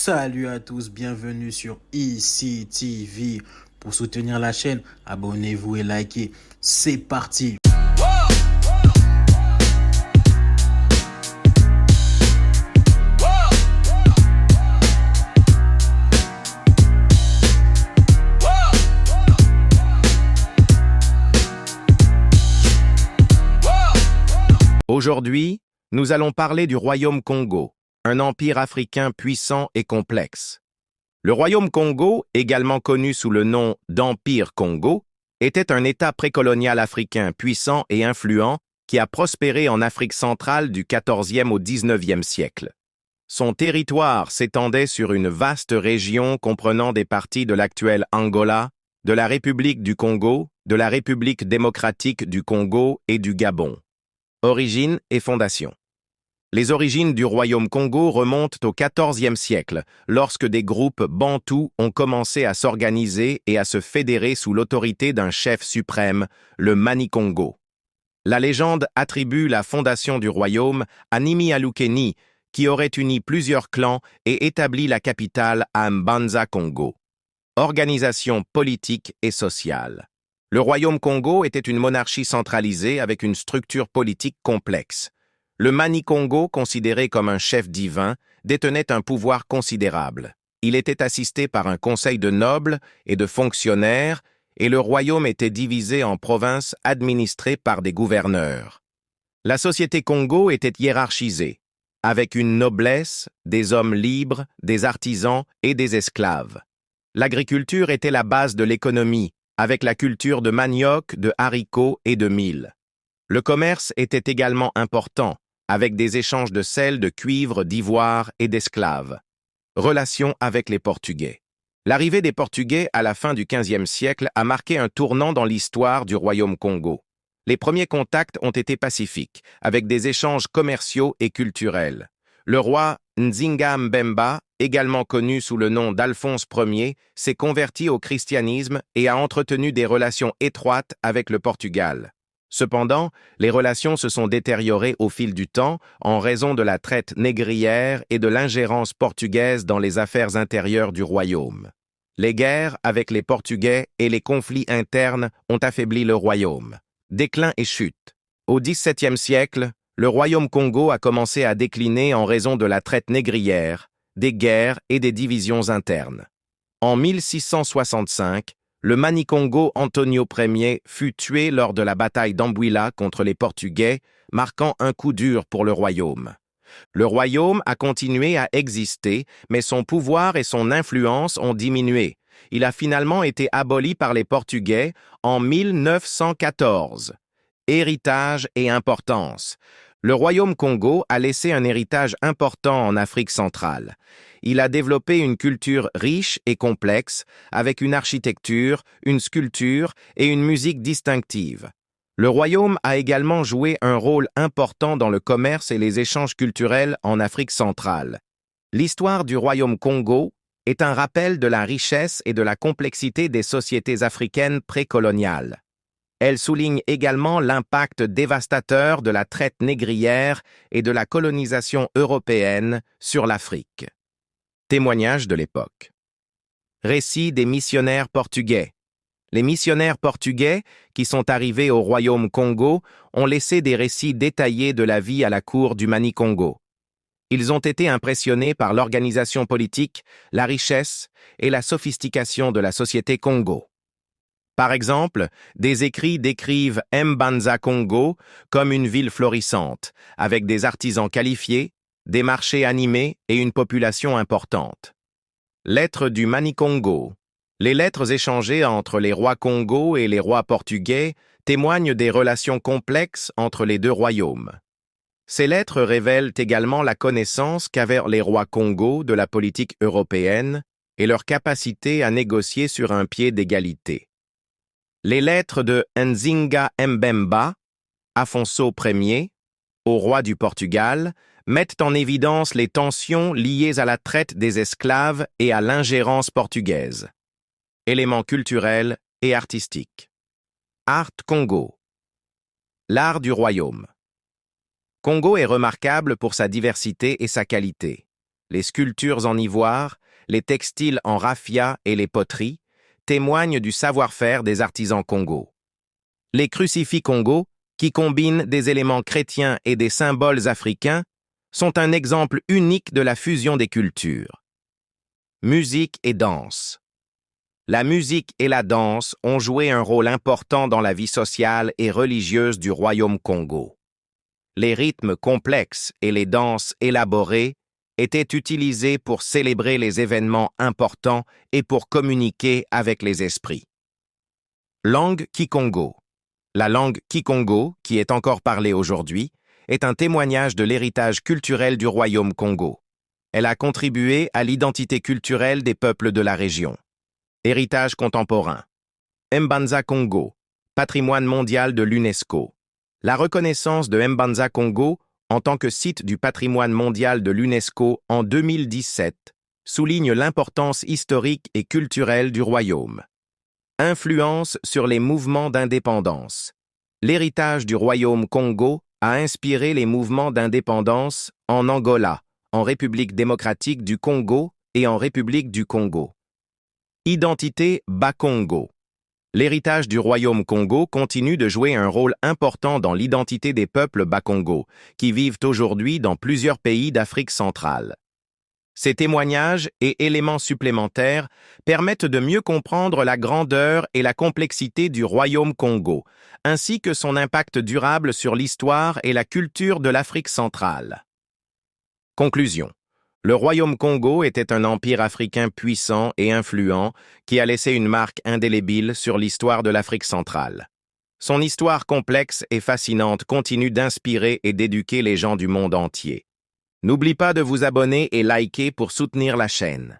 Salut à tous, bienvenue sur ICTV. Pour soutenir la chaîne, abonnez-vous et likez. C'est parti. Aujourd'hui, nous allons parler du Royaume Congo, un empire africain puissant et complexe. Le Royaume Congo, également connu sous le nom d'Empire Congo, était un État précolonial africain puissant et influent qui a prospéré en Afrique centrale du XIVe au XIXe siècle. Son territoire s'étendait sur une vaste région comprenant des parties de l'actuel Angola, de la République du Congo, de la République démocratique du Congo et du Gabon. Origine et fondation. Les origines du Royaume Congo remontent au XIVe siècle, lorsque des groupes bantous ont commencé à s'organiser et à se fédérer sous l'autorité d'un chef suprême, le Mani-Congo. La légende attribue la fondation du royaume à Nimi Alukeni, qui aurait uni plusieurs clans et établi la capitale à Mbanza-Congo. Organisation politique et sociale. Le Royaume Congo était une monarchie centralisée avec une structure politique complexe. Le Mani-Congo, considéré comme un chef divin, détenait un pouvoir considérable. Il était assisté par un conseil de nobles et de fonctionnaires, et le royaume était divisé en provinces administrées par des gouverneurs. La société Congo était hiérarchisée, avec une noblesse, des hommes libres, des artisans et des esclaves. L'agriculture était la base de l'économie, avec la culture de manioc, de haricots et de mil. Le commerce était également important, avec des échanges de sel, de cuivre, d'ivoire et d'esclaves. Relations avec les Portugais. L'arrivée des Portugais à la fin du XVe siècle a marqué un tournant dans l'histoire du Royaume Congo. Les premiers contacts ont été pacifiques, avec des échanges commerciaux et culturels. Le roi Nzinga Mbemba, également connu sous le nom d'Alphonse Ier, s'est converti au christianisme et a entretenu des relations étroites avec le Portugal. Cependant, les relations se sont détériorées au fil du temps en raison de la traite négrière et de l'ingérence portugaise dans les affaires intérieures du royaume. Les guerres avec les Portugais et les conflits internes ont affaibli le royaume. Déclin et chute. Au XVIIe siècle, le Royaume Congo a commencé à décliner en raison de la traite négrière, des guerres et des divisions internes. En 1665, le Mani-Congo Antonio Ier fut tué lors de la bataille d'Ambuila contre les Portugais, marquant un coup dur pour le royaume. Le royaume a continué à exister, mais son pouvoir et son influence ont diminué. Il a finalement été aboli par les Portugais en 1914. Héritage et importance. Le Royaume Congo a laissé un héritage important en Afrique centrale. Il a développé une culture riche et complexe, avec une architecture, une sculpture et une musique distinctive. Le royaume a également joué un rôle important dans le commerce et les échanges culturels en Afrique centrale. L'histoire du Royaume Congo est un rappel de la richesse et de la complexité des sociétés africaines précoloniales. Elle souligne également l'impact dévastateur de la traite négrière et de la colonisation européenne sur l'Afrique. Témoignages de l'époque. Récit des missionnaires portugais. Les missionnaires portugais, qui sont arrivés au Royaume Congo, ont laissé des récits détaillés de la vie à la cour du Mani-Congo. Ils ont été impressionnés par l'organisation politique, la richesse et la sophistication de la société Congo. Par exemple, des écrits décrivent Mbanza Congo comme une ville florissante, avec des artisans qualifiés, des marchés animés et une population importante. Lettres du Mani-Congo. Les lettres échangées entre les rois Congo et les rois portugais témoignent des relations complexes entre les deux royaumes. Ces lettres révèlent également la connaissance qu'avaient les rois Congo de la politique européenne et leur capacité à négocier sur un pied d'égalité. Les lettres de Nzinga Mbemba, Afonso Ier, au roi du Portugal, mettent en évidence les tensions liées à la traite des esclaves et à l'ingérence portugaise. Éléments culturels et artistiques. Art Congo. L'art du royaume. Congo est remarquable pour sa diversité et sa qualité. les sculptures en ivoire, les textiles en raffia et les poteries, témoignent du savoir-faire des artisans Congo. Les crucifix Congo, qui combinent des éléments chrétiens et des symboles africains, sont un exemple unique de la fusion des cultures. Musique et danse. La musique et la danse ont joué un rôle important dans la vie sociale et religieuse du royaume Congo. Les rythmes complexes et les danses élaborées étaient utilisés pour célébrer les événements importants et pour communiquer avec les esprits. Langue Kikongo. La langue Kikongo, qui est encore parlée aujourd'hui, est un témoignage de l'héritage culturel du royaume Congo. Elle a contribué à l'identité culturelle des peuples de la région. Héritage contemporain. Mbanza Congo, patrimoine mondial de l'UNESCO. La reconnaissance de Mbanza Congo en tant que site du patrimoine mondial de l'UNESCO en 2017 souligne l'importance historique et culturelle du royaume. Influence sur les mouvements d'indépendance. L'héritage du royaume Congo a inspiré les mouvements d'indépendance en Angola, en République démocratique du Congo et en République du Congo. Identité Bakongo. L'héritage du royaume Congo continue de jouer un rôle important dans l'identité des peuples Bakongo, qui vivent aujourd'hui dans plusieurs pays d'Afrique centrale. Ces témoignages et éléments supplémentaires permettent de mieux comprendre la grandeur et la complexité du royaume Congo, ainsi que son impact durable sur l'histoire et la culture de l'Afrique centrale. Conclusion. Le royaume Congo était un empire africain puissant et influent qui a laissé une marque indélébile sur l'histoire de l'Afrique centrale. Son histoire complexe et fascinante continue d'inspirer et d'éduquer les gens du monde entier. N'oublie pas de vous abonner et liker pour soutenir la chaîne.